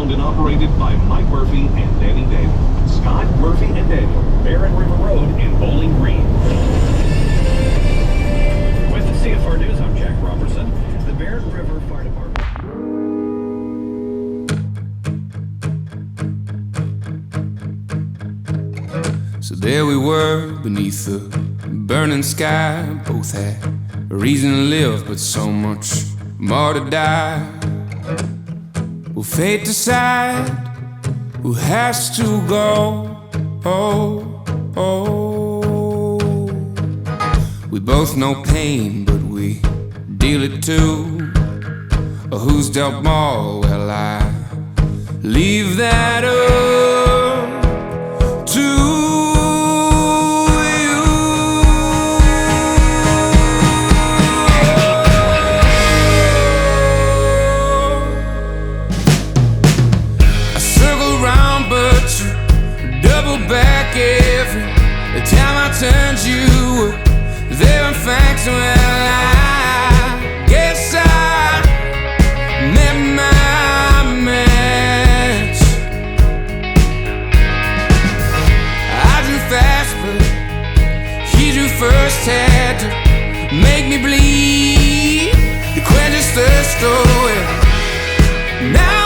owned and operated by Mike Murphy and Danny Daniel. Scott, Murphy, and Daniel, Barron River Road in Bowling Green. With the CFR News, I'm Jack Robertson. The Barron River Fire Department. So there we were beneath the burning sky. Both had a reason to live, but so much more to die. Will fate decide who has to go? Oh, oh. We both know pain, but we deal it too. Who's dealt more? Well, I leave that up to you. I circle round, but you double back every time I turned you. There in fact, well, I guess I met my match. I drew fast, but he drew first. Had to make me bleed. You quench his thirst, oh yeah. Now